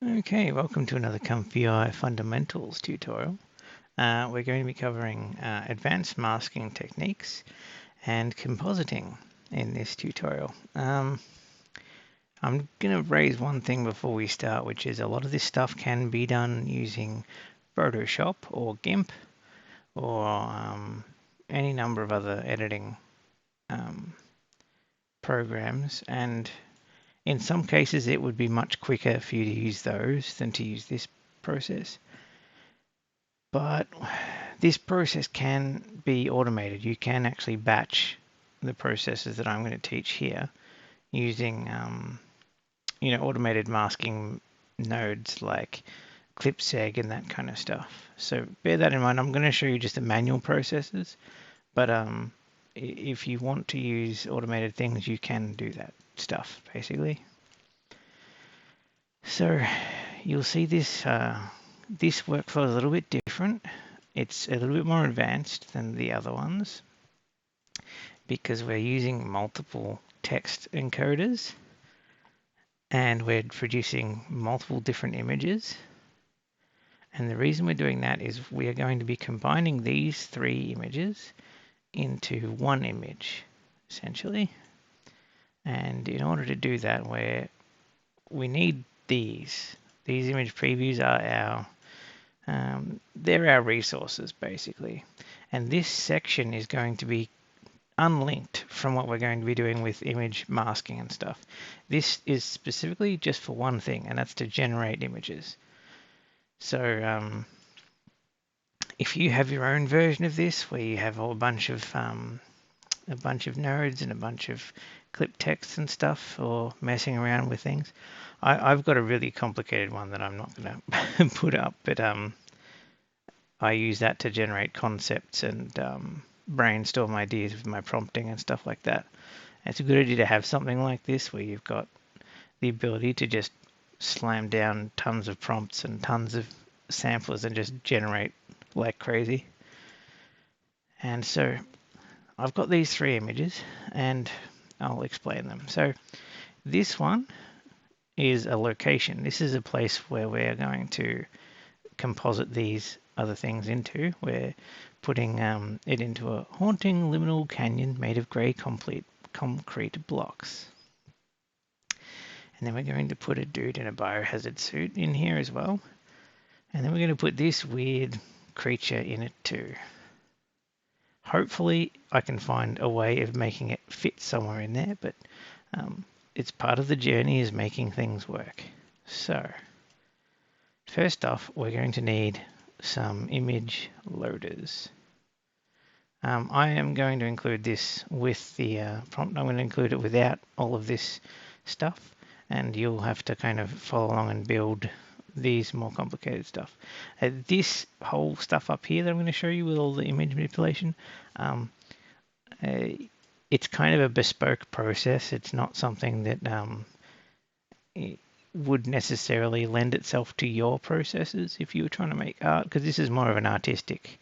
Okay, welcome to another ComfyUI Fundamentals tutorial. We're going to be covering advanced masking techniques and compositing in this tutorial. I'm going to raise one thing before we start, which is a lot of this stuff can be done using Photoshop or GIMP or any number of other editing um, programs, and in some cases it would be much quicker for you to use those than to use this process. But this process can be automated. You can actually batch the processes that I'm going to teach here using, automated masking nodes like clip-seg and that kind of stuff. So bear that in mind. I'm going to show you just the manual processes, but if you want to use automated things, you can do that stuff basically. So you'll see this this workflow is a little bit different. It's a little bit more advanced than the other ones because we're using multiple text encoders and we're producing multiple different images. And the reason we're doing that is we are going to be combining these three images into one image, essentially. And in order to do that, we need these. These image previews are they're our resources, basically. And this section is going to be unlinked from what we're going to be doing with image masking and stuff. This is specifically just for one thing, and that's to generate images. So if you have your own version of this, where you have a bunch of nodes and a bunch of clip text and stuff, or messing around with things, I've got a really complicated one that I'm not going to put up, but I use that to generate concepts and brainstorm ideas with my prompting and stuff like that. It's a good idea to have something like this where you've got the ability to just slam down tons of prompts and tons of samplers and just generate like crazy. And so I've got these three images and I'll explain them. So this one is a location. This is a place where we're going to composite these other things into. We're putting it into a haunting liminal canyon made of grey concrete blocks. And then we're going to put a dude in a biohazard suit in here as well. And then we're going to put this weird creature in it too. Hopefully I can find a way of making it fit somewhere in there, but it's part of the journey is making things work. So first off, we're going to need some image loaders. I am going to include this with the prompt. I'm going to include it without all of this stuff, and you'll have to kind of follow along and build these more complicated stuff. This whole stuff up here that I'm going to show you with all the image manipulation, it's kind of a bespoke process. It's not something that it would necessarily lend itself to your processes if you were trying to make art, because this is more of an artistic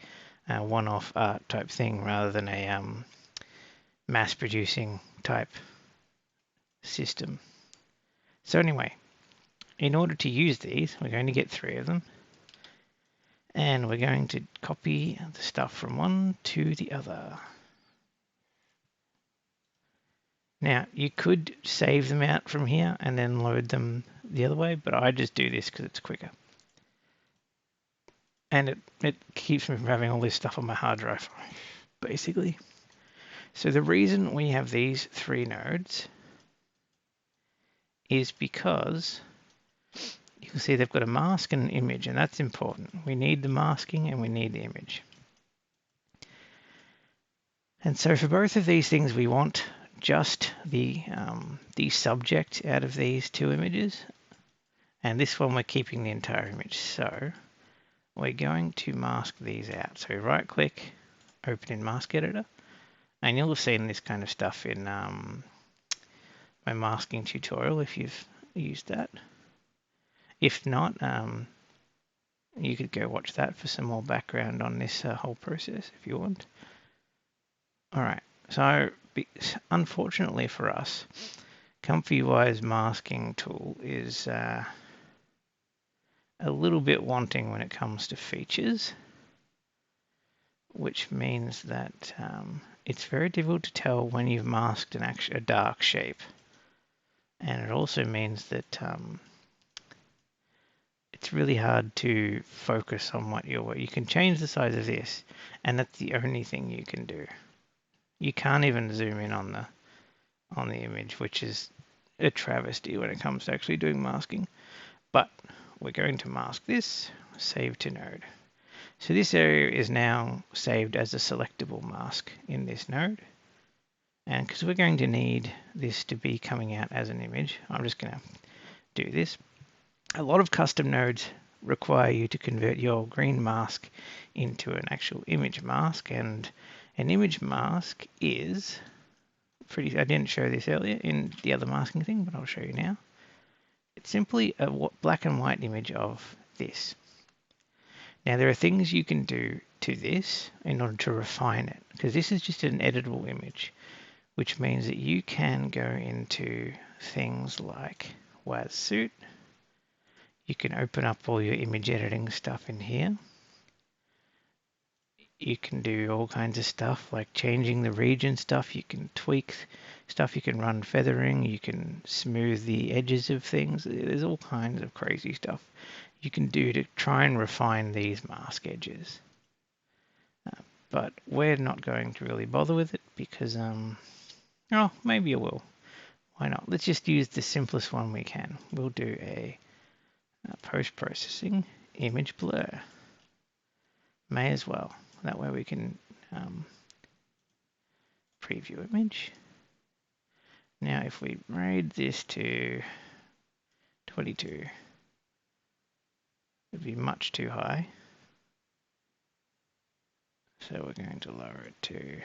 one-off art type thing rather than a mass-producing type system. So anyway, in order to use these, we're going to get three of them, and we're going to copy the stuff from one to the other. Now, you could save them out from here and then load them the other way, but I just do this because it's quicker. And it keeps me from having all this stuff on my hard drive, basically. So the reason we have these three nodes is because you can see they've got a mask and an image, and that's important. We need the masking and we need the image. And so for both of these things, we want just the subject out of these two images. And this one, we're keeping the entire image. So we're going to mask these out. So right click, open in Mask Editor. And you'll have seen this kind of stuff in my masking tutorial if you've used that. If not, you could go watch that for some more background on this whole process if you want. All right, so unfortunately for us, ComfyUI's masking tool is a little bit wanting when it comes to features, which means that it's very difficult to tell when you've masked a dark shape. And it also means that it's really hard to focus on what you can change the size of this, and that's the only thing you can do. You can't even zoom in on the image, which is a travesty when it comes to actually doing masking. But we're going to mask this, save to node. So this area is now saved as a selectable mask in this node. And because we're going to need this to be coming out as an image, I'm just going to do this. A lot of custom nodes require you to convert your green mask into an actual image mask, and an image mask is pretty, I didn't show this earlier in the other masking thing, but I'll show you now. It's simply a black and white image of this. Now there are things you can do to this in order to refine it, because this is just an editable image, which means that you can go into things like WASSuit. You can open up all your image editing stuff in here. You can do all kinds of stuff like changing the region stuff. You can tweak stuff. You can run feathering. You can smooth the edges of things. There's all kinds of crazy stuff you can do to try and refine these mask edges. But we're not going to really bother with it because, oh, maybe I will. Why not? Let's just use the simplest one we can. We'll do a post-processing image blur. May as well. That way we can preview image. Now if we raid this to 22, it'd be much too high. So we're going to lower it to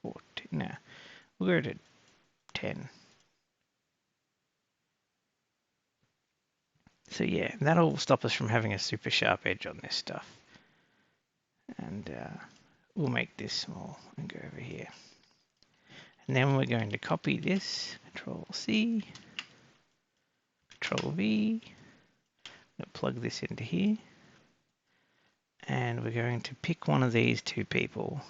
14. Now we'll go to 10. So yeah, that'll stop us from having a super sharp edge on this stuff. And we'll make this small and go over here. And then we're going to copy this, Control C, Control V, plug this into here. And we're going to pick one of these two people.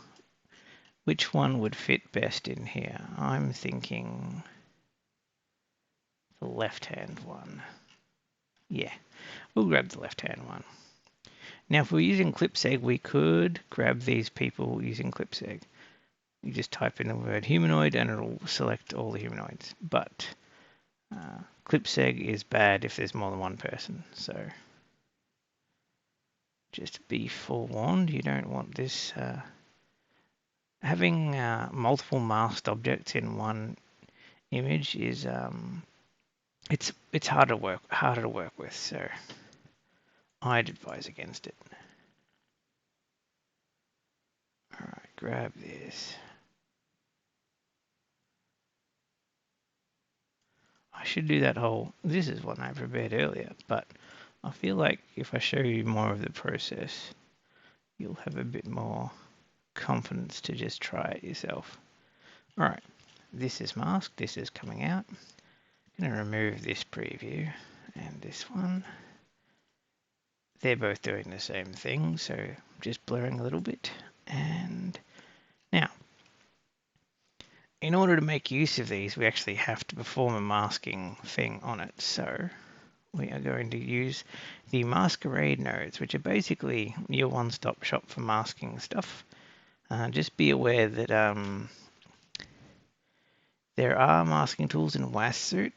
Which one would fit best in here? I'm thinking the left-hand one. Yeah, we'll grab the left-hand one. Now, if we're using ClipSeg, we could grab these people using ClipSeg. You just type in the word humanoid and it'll select all the humanoids. But ClipSeg is bad if there's more than one person. So just be forewarned, you don't want this. Having multiple masked objects in one image is it's harder to work with. So I'd advise against it. All right, grab this. I should do that whole, this is one I prepared earlier, but I feel like if I show you more of the process, you'll have a bit more confidence to just try it yourself. All right, this is masked, this is coming out. I'm going to remove this preview and this one. They're both doing the same thing, so just blurring a little bit. And now, in order to make use of these, we actually have to perform a masking thing on it. So we are going to use the masquerade nodes, which are basically your one-stop shop for masking stuff. Just be aware that there are masking tools in WASSuit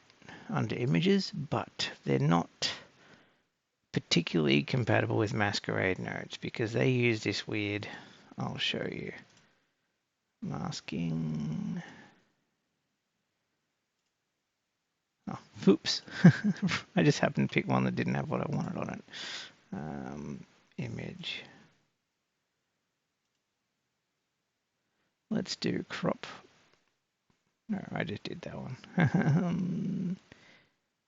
under images, but they're not particularly compatible with masquerade nodes because they use this weird, I'll show you, masking. Oh, oops. I just happened to pick one that didn't have what I wanted on it. Image. Let's do crop. No, I just did that one.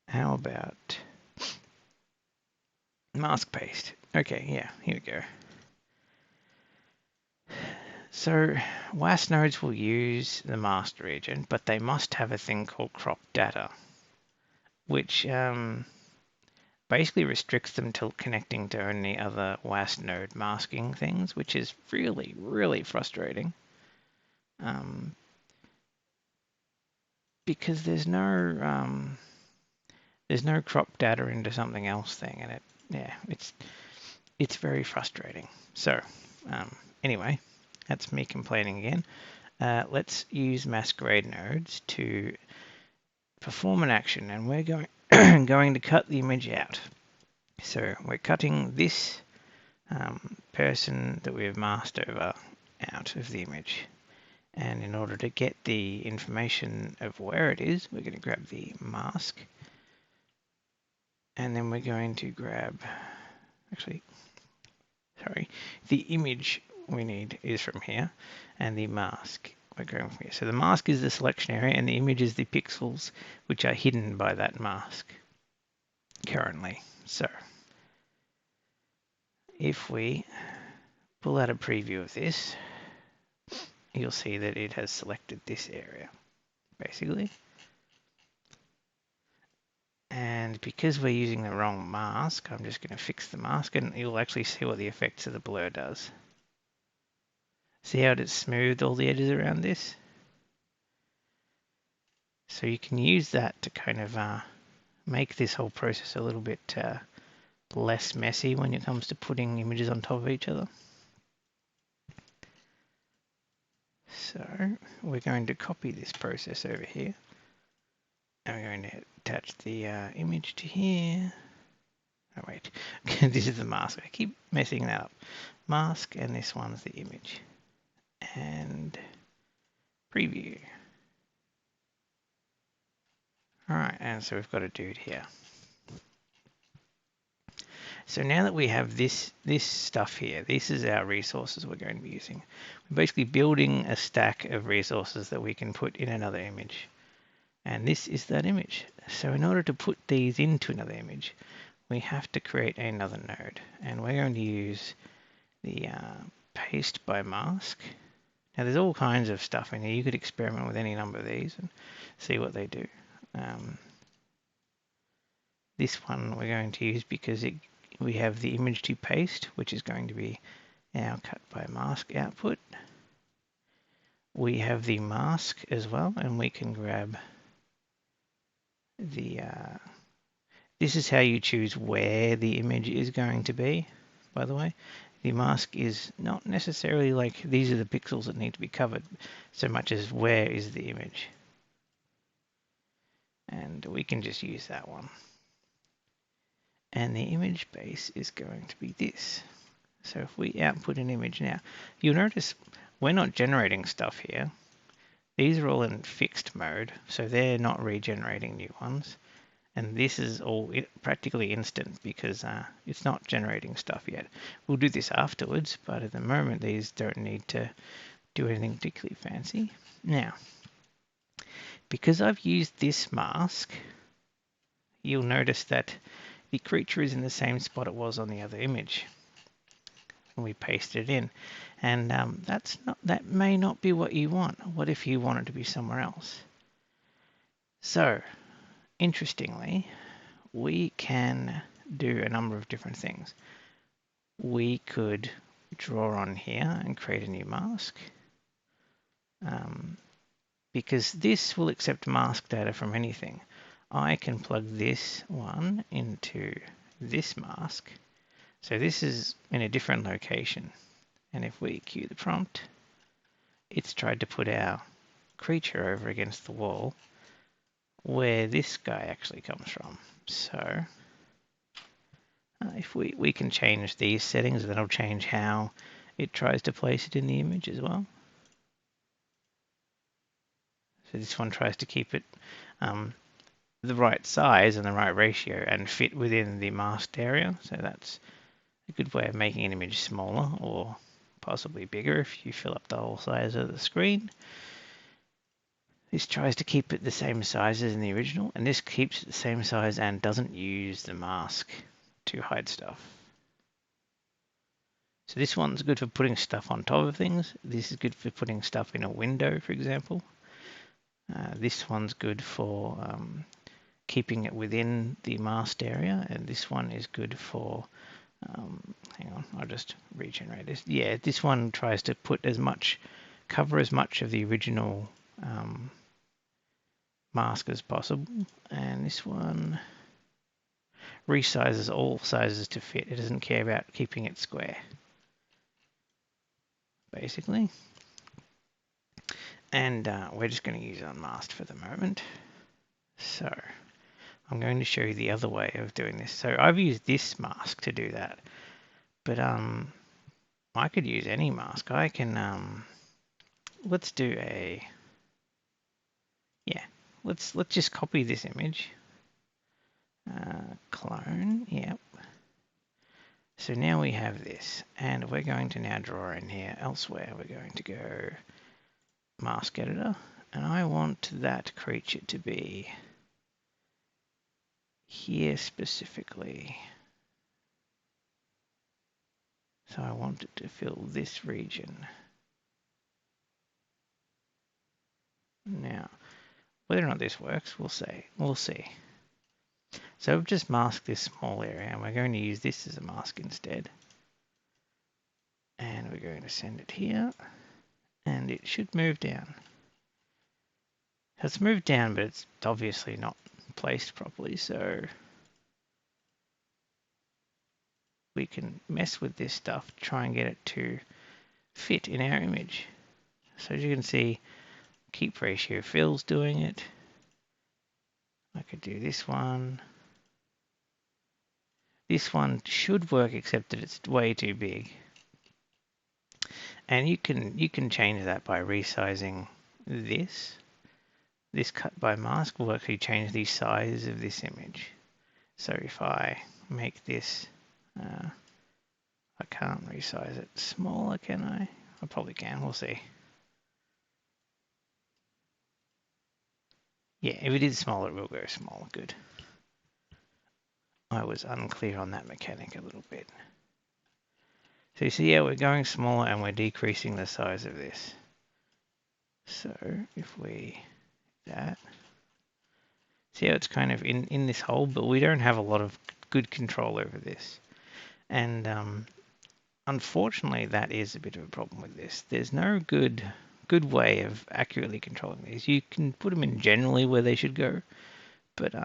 How about mask paste? Okay, yeah, here we go. So WAS nodes will use the masked region, but they must have a thing called crop data, which basically restricts them to connecting to only other WAS node masking things, which is really, really frustrating. Because there's no crop data into something else thing, and it's very frustrating. So anyway, that's me complaining again. Let's use masquerade nodes to perform an action, and we're going to cut the image out. So we're cutting this person that we've masked over out of the image. And in order to get the information of where it is, we're going to grab the mask. And then we're going to grab, the image we need is from here. And the mask, we're going from here. So the mask is the selection area, and the image is the pixels which are hidden by that mask currently. So if we pull out a preview of this, you'll see that it has selected this area, basically. And because we're using the wrong mask, I'm just going to fix the mask, and you'll actually see what the effects of the blur does. See how it's smoothed all the edges around this? So you can use that to kind of make this whole process a little bit less messy when it comes to putting images on top of each other. So we're going to copy this process over here. And we're going to attach the image to here. Oh wait, this is the mask. I keep messing that up. Mask, and this one's the image. And preview. All right, and so we've got a dude here. So now that we have this stuff here, this is our resources we're going to be using. We're basically building a stack of resources that we can put in another image. And this is that image. So in order to put these into another image, we have to create another node. And we're going to use the paste by mask. Now there's all kinds of stuff in here. You could experiment with any number of these and see what they do. This one we're going to use because we have the image to paste, which is going to be our cut by mask output. We have the mask as well, and we can grab the this is how you choose where the image is going to be, by the way. The mask is not necessarily like these are the pixels that need to be covered so much as where is the image. And we can just use that one. And the image base is going to be this. So if we output an image now, you'll notice we're not generating stuff here. These are all in fixed mode, so they're not regenerating new ones. And this is all practically instant because it's not generating stuff yet. We'll do this afterwards, but at the moment these don't need to do anything particularly fancy. Now, because I've used this mask, you'll notice that the creature is in the same spot it was on the other image. And we paste it in. And that may not be what you want. What if you want it to be somewhere else? So, interestingly, we can do a number of different things. We could draw on here and create a new mask. Because this will accept mask data from anything. I can plug this one into this mask. So this is in a different location. And if we queue the prompt, it's tried to put our creature over against the wall where this guy actually comes from. So if we can change these settings, that'll change how it tries to place it in the image as well. So this one tries to keep it the right size and the right ratio and fit within the masked area. So that's a good way of making an image smaller or possibly bigger if you fill up the whole size of the screen. This tries to keep it the same size as in the original, and this keeps it the same size and doesn't use the mask to hide stuff. So this one's good for putting stuff on top of things. This is good for putting stuff in a window, for example. This one's good for keeping it within the masked area, and this one is good for, hang on, I'll just regenerate this. Yeah, this one tries to cover as much of the original mask as possible, and this one resizes all sizes to fit. It doesn't care about keeping it square, basically. And we're just going to use unmasked for the moment. So I'm going to show you the other way of doing this. So I've used this mask to do that, but I could use any mask. I can let's do a let's just copy this image, clone. Yep. So now we have this, and we're going to now draw in here. Elsewhere, we're going to go mask editor, and I want that creature to be here specifically. So I want it to fill this region. Now, whether or not this works, we'll see. So we've just masked this small area, and we're going to use this as a mask instead. And we're going to send it here, and it should move down. It's moved down, but it's obviously not placed properly, so we can mess with this stuff, try and get it to fit in our image. So as you can see, keep ratio fill's doing it. I could do this one. This one should work, except that it's way too big. And you can change that by resizing this. This cut by mask will actually change the size of this image. So if I make this, I can't resize it smaller, can I? I probably can, we'll see. Yeah, if it is smaller, it will go smaller, good. I was unclear on that mechanic a little bit. So you see, yeah, we're going smaller and we're decreasing the size of this. So if we do that, see how it's kind of in this hole, but we don't have a lot of good control over this. And unfortunately, that is a bit of a problem with this. There's no good way of accurately controlling these. You can put them in generally where they should go, but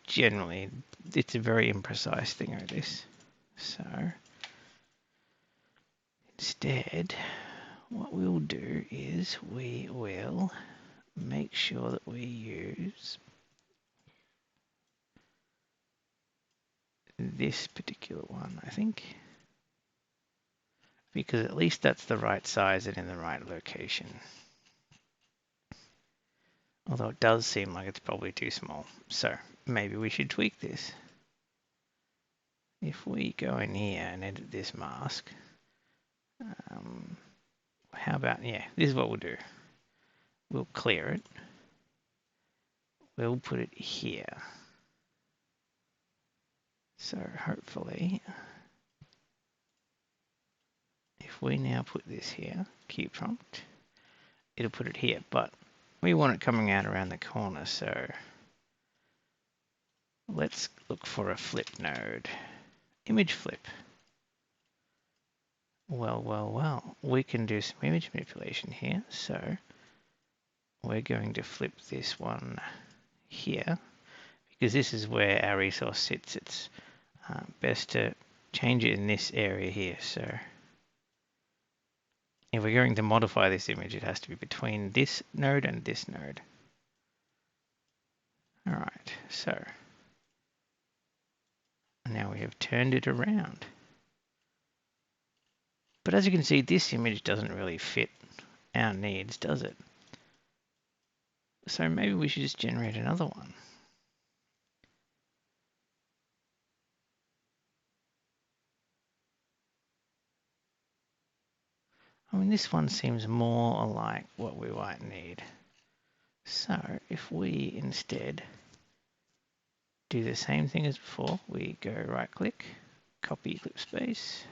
generally, it's a very imprecise thing like this. So instead, what we'll do is we will make sure that we use this particular one, I think, because at least that's the right size and in the right location. Although it does seem like it's probably too small. So maybe we should tweak this. If we go in here and edit this mask, how about, yeah, this is what we'll do. We'll clear it. We'll put it here. So hopefully, if we now put this here, Q prompt, it'll put it here, but we want it coming out around the corner, so let's look for a flip node. Image flip. Well, we can do some image manipulation here, so we're going to flip this one here, because this is where our resource sits. It's best to change it in this area here, so if we're going to modify this image, it has to be between this node and this node. All right, so now we have turned it around. But as you can see, this image doesn't really fit our needs, does it? So maybe we should just generate another one. I mean, this one seems more like what we might need. So if we instead do the same thing as before, we go right click, copy clip space,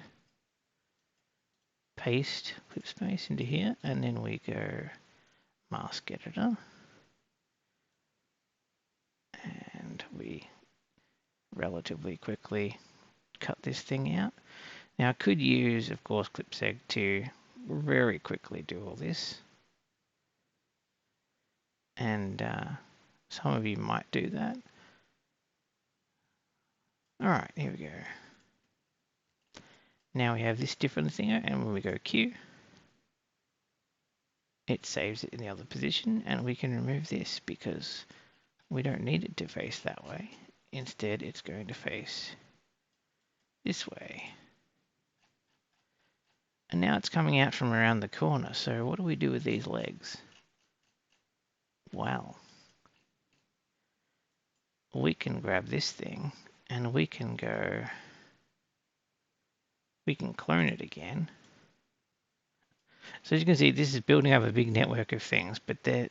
paste clip space into here, and then we go mask editor. And we relatively quickly cut this thing out. Now I could use, of course, clipseg to very quickly do all this. And some of you might do that. All right, here we go. Now we have this different thing, and when we go Q, it saves it in the other position, and we can remove this because we don't need it to face that way. Instead, it's going to face this way. And now it's coming out from around the corner. So what do we do with these legs? Well, we can grab this thing and we can clone it again. So as you can see, this is building up a big network of things, but they're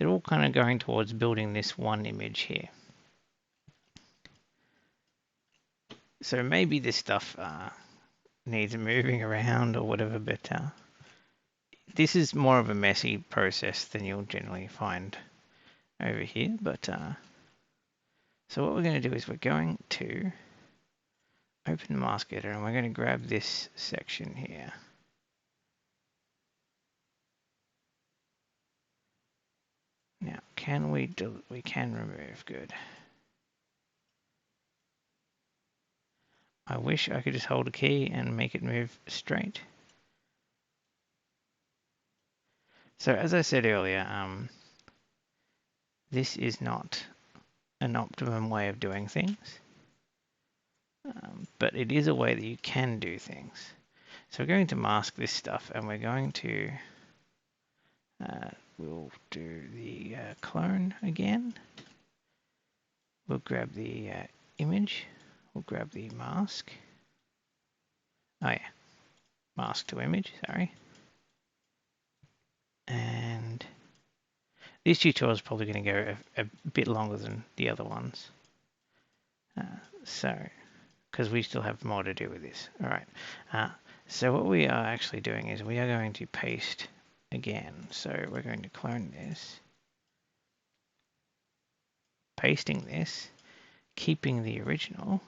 all kind of going towards building this one image here. So maybe this stuff needs moving around or whatever, but this is more of a messy process than you'll generally find over here. But so what we're going to do is we're going to open the mask editor and we're going to grab this section here. Now, can we can remove, good. I wish I could just hold a key and make it move straight. So as I said earlier, this is not an optimum way of doing things, but it is a way that you can do things. So we're going to mask this stuff and we're going to, we'll do the clone again. We'll grab the image, we'll grab the mask. Oh yeah, mask to image, sorry. And this tutorial is probably going to go a bit longer than the other ones. Because we still have more to do with this. All right. So what we are actually doing is we are going to paste again. So we're going to clone this, pasting this, keeping the original,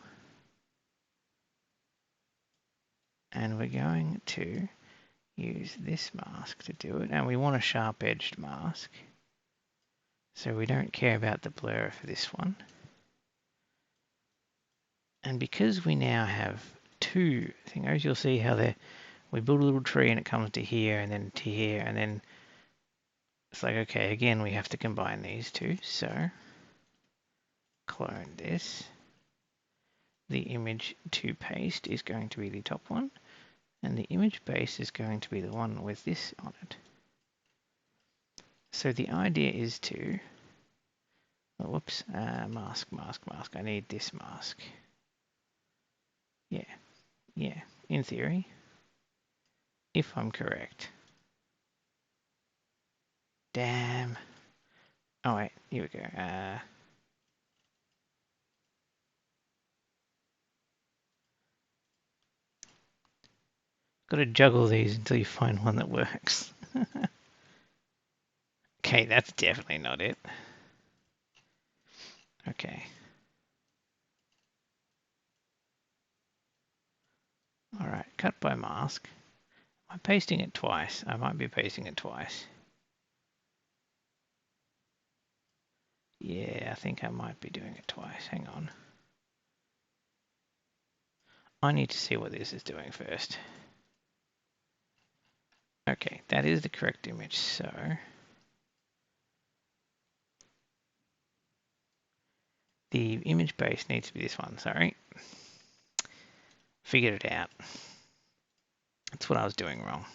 and we're going to use this mask to do it. And we want a sharp-edged mask. So we don't care about the blur for this one. And because we now have two things, you'll see how we build a little tree and it comes to here and then to here, and then it's like, okay, again, we have to combine these two. So clone this. The image to paste is going to be the top one, and the image base is going to be the one with this on it. So the idea is to, oh, whoops, mask. I need this mask. Yeah, in theory, if I'm correct. Damn. Oh wait, here we go. Got to juggle these until you find one that works. Okay, that's definitely not it. Okay. All right, cut by mask. I'm pasting it twice. I might be pasting it twice. Yeah, I think I might be doing it twice. Hang on. I need to see what this is doing first. Okay, that is the correct image, so the image base needs to be this one, sorry. Figured it out. That's what I was doing wrong.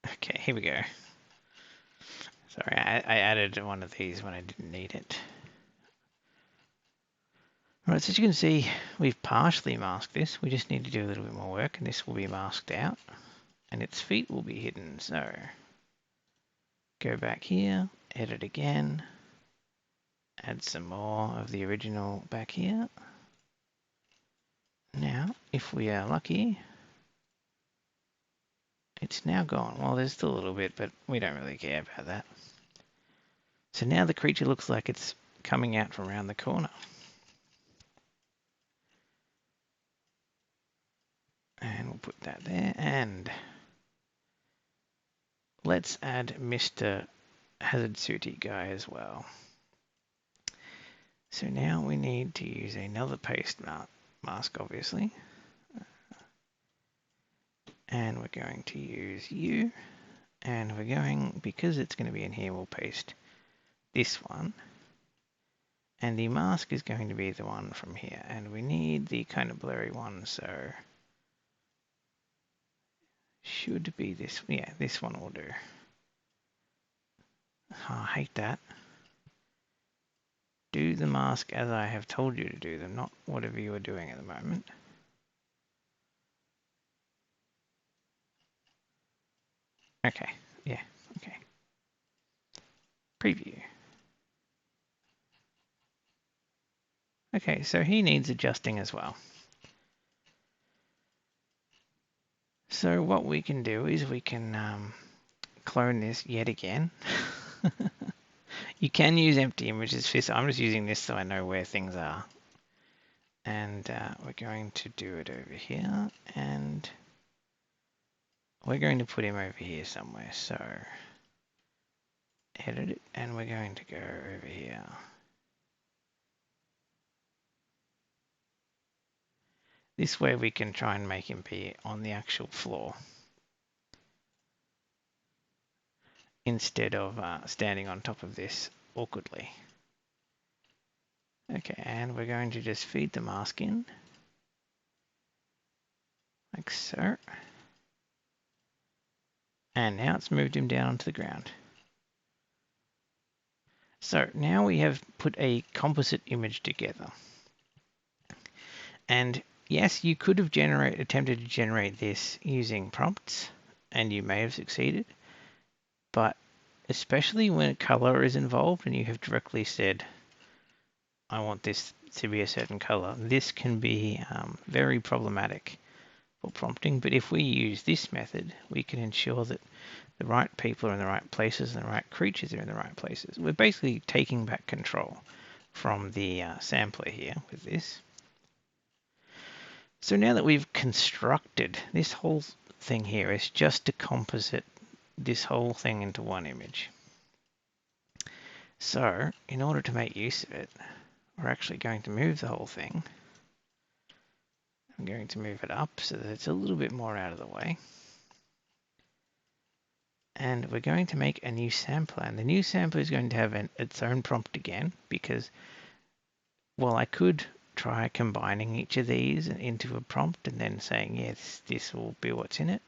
Okay, here we go. Sorry, I added one of these when I didn't need it. Alright, so as you can see, we've partially masked this. We just need to do a little bit more work, and this will be masked out, and its feet will be hidden. So go back here, edit again, add some more of the original back here. Now, if we are lucky, it's now gone. Well, there's still a little bit, but we don't really care about that. So now the creature looks like it's coming out from around the corner. And we'll put that there, and let's add Mr. Hazard Suity guy as well. So now we need to use another paste mask, obviously. And we're going to use you. And we're going, because it's going to be in here, we'll paste this one. And the mask is going to be the one from here. And we need the kind of blurry one, so should be this. Yeah, this one will do. Oh, I hate that. Do the mask as I have told you to do them, not whatever you are doing at the moment. Okay, yeah, okay. Preview. Okay, so he needs adjusting as well. So what we can do is we can clone this yet again. You can use empty images. I'm just using this so I know where things are. And we're going to do it over here. And we're going to put him over here somewhere. So edit it. And we're going to go over here. This way we can try and make him be on the actual floor, instead of standing on top of this awkwardly. Okay, and we're going to just feed the mask in, like so. And now it's moved him down onto the ground. So now we have put a composite image together. And yes, you could have attempted to generate this using prompts, and you may have succeeded. But especially when a color is involved and you have directly said, I want this to be a certain color, this can be very problematic for prompting. But if we use this method, we can ensure that the right people are in the right places and the right creatures are in the right places. We're basically taking back control from the sampler here with this. So now that we've constructed this whole thing here is just to composite this whole thing into one image. So in order to make use of it, we're actually going to move the whole thing. I'm going to move it up so that it's a little bit more out of the way. And we're going to make a new sampler. And the new sampler is going to have its own prompt again, because, well, I could try combining each of these into a prompt and then saying, yes, this will be what's in it.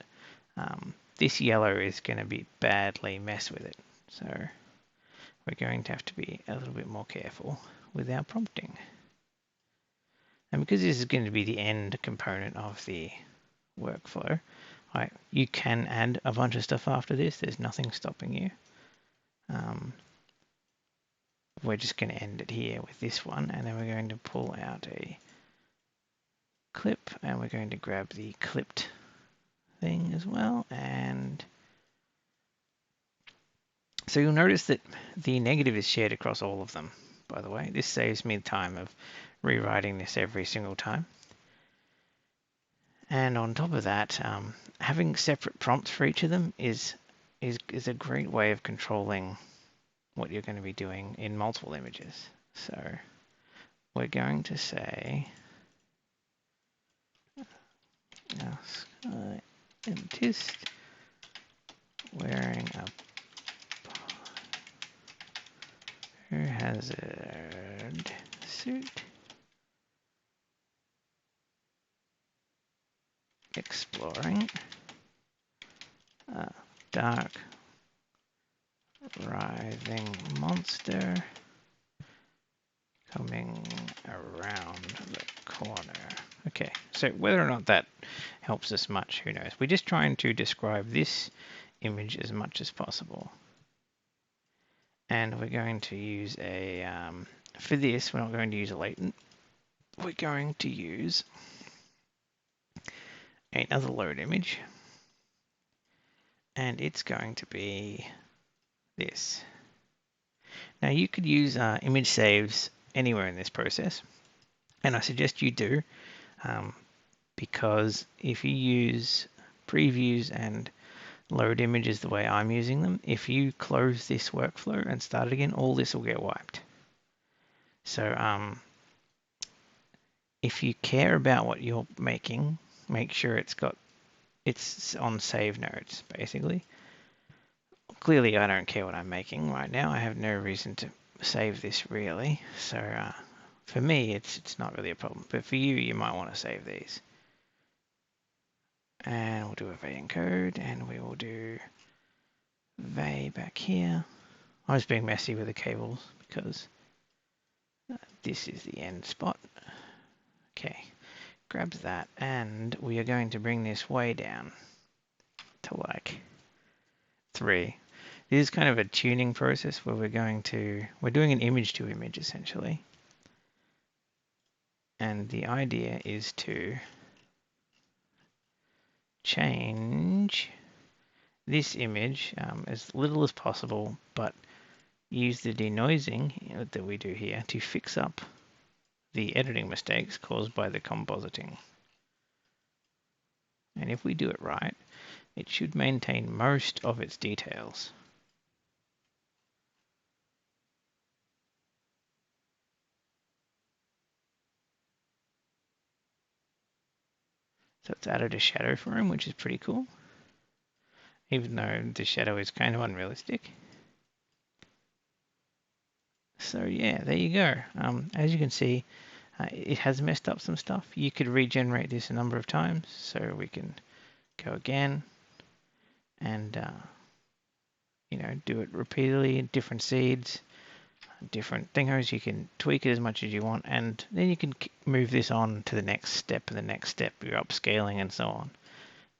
This yellow is going to be badly mess with it. So we're going to have to be a little bit more careful with our prompting. And because this is going to be the end component of the workflow, you can add a bunch of stuff after this. There's nothing stopping you. We're just going to end it here with this one, and then we're going to pull out a clip, and we're going to grab the clipped thing as well. And so you'll notice that the negative is shared across all of them, by the way. This saves me the time of rewriting this every single time. And on top of that, having separate prompts for each of them is a great way of controlling what you're going to be doing in multiple images. So we're going to say scientist wearing a hazard suit exploring a dark writhing monster coming around the corner. Okay, so whether or not that helps us much, who knows? We're just trying to describe this image as much as possible. And we're going to use a, for this, we're not going to use a latent. We're going to use another load image. And it's going to be this. Now you could use image saves anywhere in this process, and I suggest you do, because if you use previews and load images the way I'm using them, if you close this workflow and start it again, all this will get wiped. So if you care about what you're making, make sure it's on save nodes, basically. Clearly, I don't care what I'm making right now. I have no reason to save this really. So for me, it's not really a problem. But for you, you might want to save these. And we'll do a v encode, and we will do v back here. I was being messy with the cables because this is the end spot. Okay, grabs that, and we are going to bring this way down to like 3. This is kind of a tuning process where we're doing an image to image essentially. And the idea is to change this image as little as possible, but use the denoising that we do here to fix up the editing mistakes caused by the compositing. And if we do it right, it should maintain most of its details. So it's added a shadow for him, which is pretty cool, even though the shadow is kind of unrealistic. So yeah, there you go. As you can see, it has messed up some stuff. You could regenerate this a number of times, so we can go again and do it repeatedly in different seeds, different thingos. You can tweak it as much as you want, and then you can move this on to the next step and the next step. You're upscaling and so on.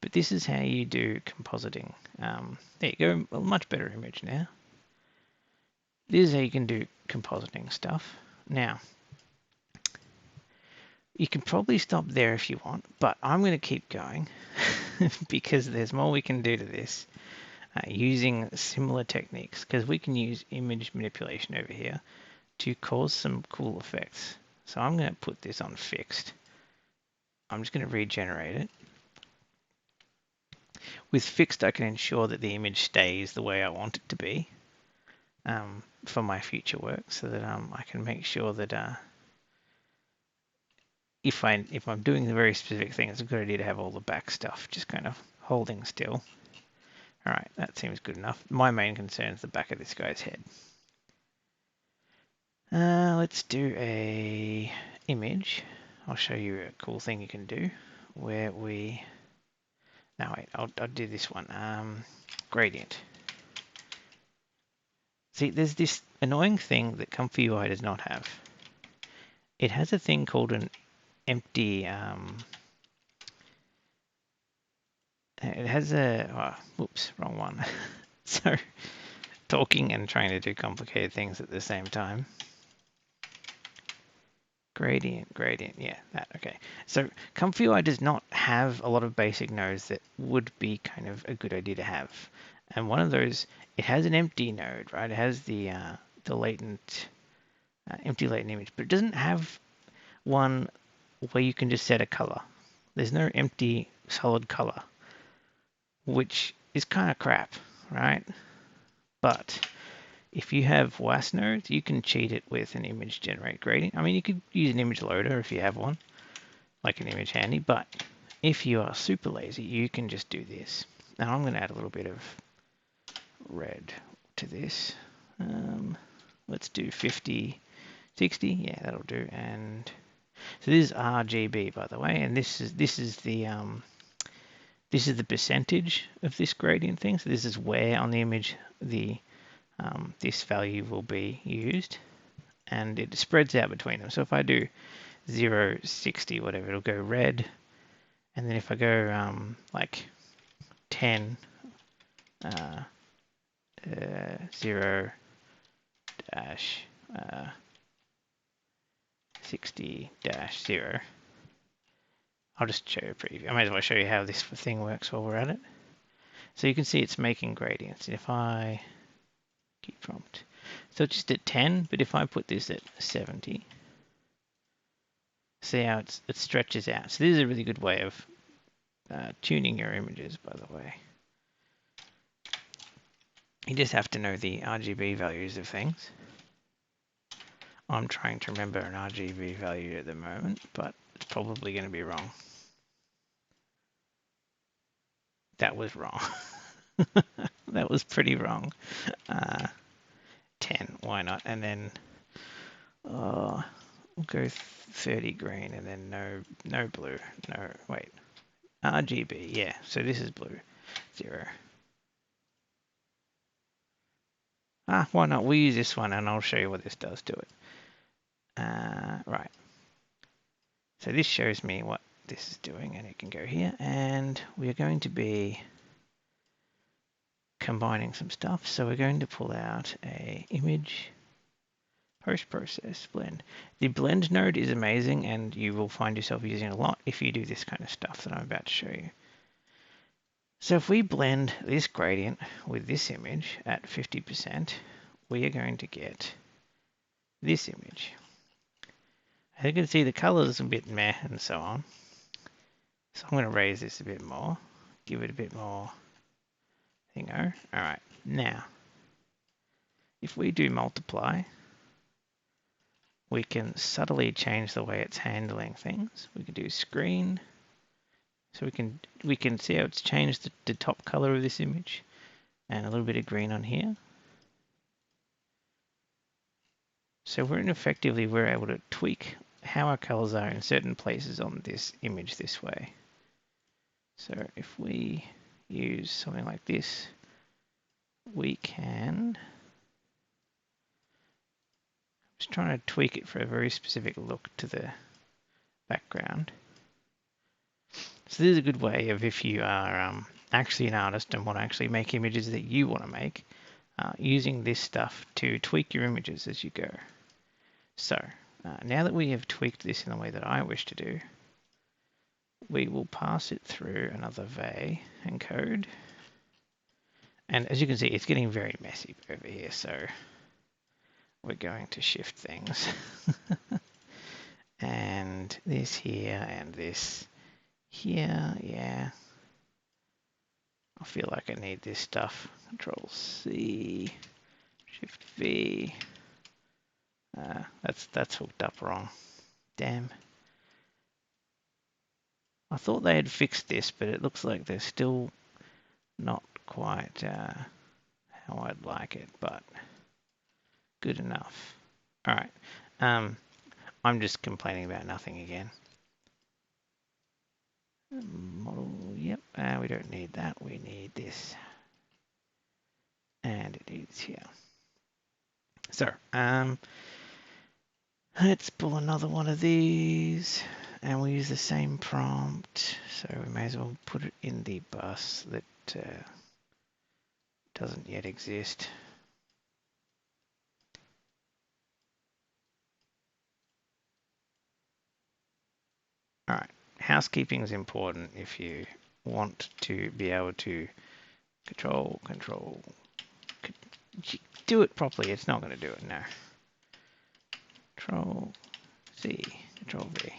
But this is how you do compositing. There you go, a much better image now. This is how you can do compositing stuff. Now, you can probably stop there if you want, but I'm going to keep going because there's more we can do to this using similar techniques, because we can use image manipulation over here to cause some cool effects. So I'm going to put this on fixed. I'm just going to regenerate it. With fixed, I can ensure that the image stays the way I want it to be for my future work, so that I can make sure that if I'm doing the very specific thing, it's a good idea to have all the back stuff just kind of holding still. All right, that seems good enough. My main concern is the back of this guy's head. Let's do a image. I'll show you a cool thing you can do where we... No, wait, I'll do this one. Gradient. See, there's this annoying thing that ComfyUI does not have. It has a thing called an empty... it has a... Oh, whoops, wrong one. So, talking and trying to do complicated things at the same time. Gradient, yeah, that, okay. So ComfyUI does not have a lot of basic nodes that would be kind of a good idea to have. And one of those, it has an empty node, right? It has the latent, empty latent image, but it doesn't have one where you can just set a color. There's no empty solid color, which is kind of crap, right? But if you have WAS nodes, you can cheat it with an image generate gradient. I mean, you could use an image loader if you have one, like an image handy, but if you are super lazy, you can just do this. Now I'm going to add a little bit of red to this. Let's do 50, 60. Yeah, that'll do. And so this is RGB, by the way, and this is the percentage of this gradient thing. So this is where on the image this value will be used, and it spreads out between them. So if I do 0, 60, whatever, it'll go red, and then if I go like 10, 0 dash 60 dash 0, I'll just show you a preview. I might as well show you how this thing works while we're at it. So you can see it's making gradients. If I keep prompt, So it's just at 10, but if I put this at 70, see how it stretches out. So this is a really good way of tuning your images, by the way. You just have to know the RGB values of things. I'm trying to remember an RGB value at the moment, but it's probably going to be wrong. That was wrong. That was pretty wrong. 10, why not? And then we'll go 30 green and then no blue. No, wait. RGB, yeah. So this is blue. 0. Why not? We'll use this one and I'll show you what this does to it. Right. So this shows me what this is doing, and it can go here, and we're going to be combining some stuff. So we're going to pull out a image post-process blend. The blend node is amazing, and you will find yourself using it a lot if you do this kind of stuff that I'm about to show you. So if we blend this gradient with this image at 50%, we are going to get this image. As you can see, the color's a bit meh and so on. So I'm going to raise this a bit more, give it a bit more thingo. All right, now, if we do multiply, we can subtly change the way it's handling things. We can do screen. So we can see how it's changed the top color of this image and a little bit of green on here. So we're able to tweak how our colors are in certain places on this image this way. So if we use something like this, we can just trying to tweak it for a very specific look to the background. So this is a good way of, if you are actually an artist and want to actually make images that you want to make, using this stuff to tweak your images as you go. So now that we have tweaked this in the way that I wish to do, we will pass it through another VA encode. And as you can see, it's getting very messy over here. So we're going to shift things. And this here and this here, yeah. I feel like I need this stuff. Control C, Shift V. That's hooked up wrong. Damn. I thought they had fixed this, but it looks like they're still not quite how I'd like it, but good enough. All right. I'm just complaining about nothing again. Model, yep. We don't need that. We need this. And it is here. So, let's pull another one of these, and we'll use the same prompt. So we may as well put it in the bus that doesn't yet exist. All right, housekeeping is important if you want to be able to control, do it properly. It's not going to do it now. Control C, Control V.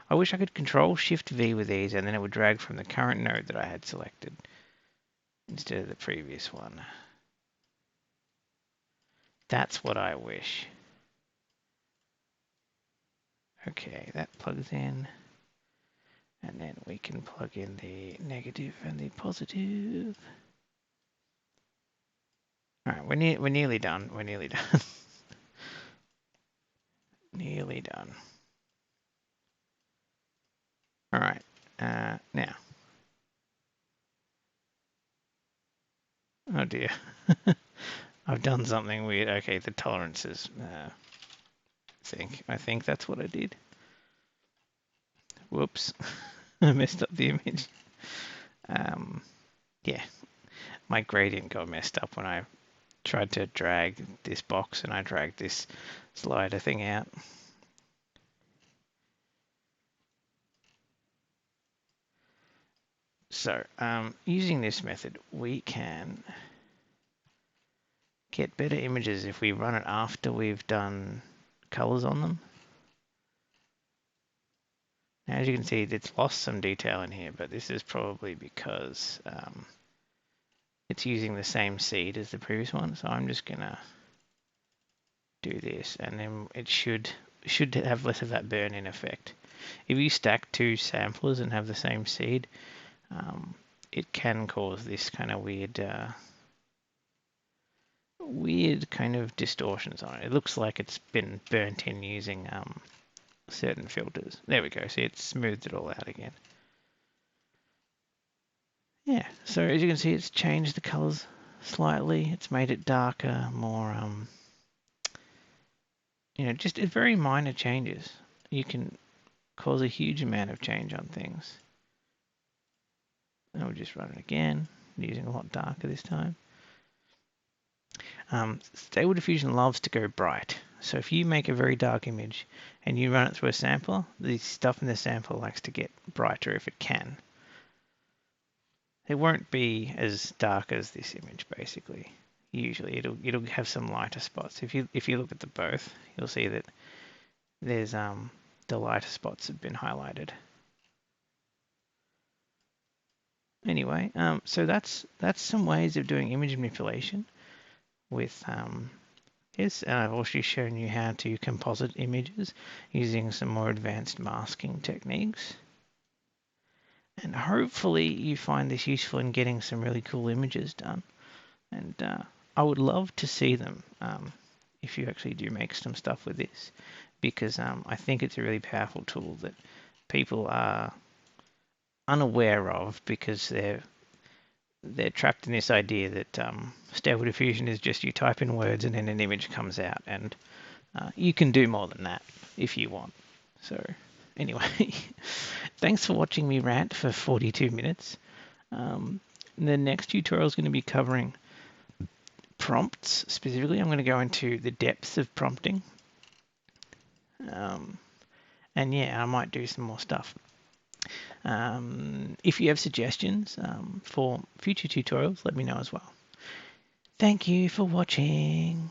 I wish I could Control Shift V with these, and then it would drag from the current node that I had selected instead of the previous one. That's what I wish. Okay, that plugs in. And then we can plug in the negative and the positive. All right, we're nearly done. We're nearly done. Nearly done. All right, now. Oh dear. I've done something weird. Okay, the tolerances. I think that's what I did. Whoops. I messed up the image. Yeah, my gradient got messed up when I tried to drag this box, and I dragged this slider thing out. So using this method, we can get better images if we run it after we've done colors on them. Now, as you can see, it's lost some detail in here, but this is probably because it's using the same seed as the previous one. So I'm just gonna do this, and then it should have less of that burn-in effect. If you stack two samplers and have the same seed, it can cause this kind of weird kind of distortions on it. It looks like it's been burnt in using certain filters. There we go. See, it's smoothed it all out again. Yeah, so as you can see, it's changed the colors slightly. It's made it darker, more, just very minor changes. You can cause a huge amount of change on things. And we'll just run it again, using a lot darker this time. Stable Diffusion loves to go bright. So if you make a very dark image and you run it through a sampler, the stuff in the sampler likes to get brighter if it can. It won't be as dark as this image, basically. Usually it'll have some lighter spots. If you look at the both, you'll see that there's the lighter spots have been highlighted. Anyway, so that's some ways of doing image manipulation with this. And I've also shown you how to composite images using some more advanced masking techniques. And hopefully you find this useful in getting some really cool images done. And I would love to see them if you actually do make some stuff with this, because I think it's a really powerful tool that people are unaware of because they're trapped in this idea that Stable Diffusion is just you type in words and then an image comes out, and you can do more than that if you want. So anyway, thanks for watching me rant for 42 minutes. The next tutorial is going to be covering prompts specifically. I'm going to go into the depths of prompting. And yeah, I might do some more stuff. If you have suggestions for future tutorials, let me know as well. Thank you for watching.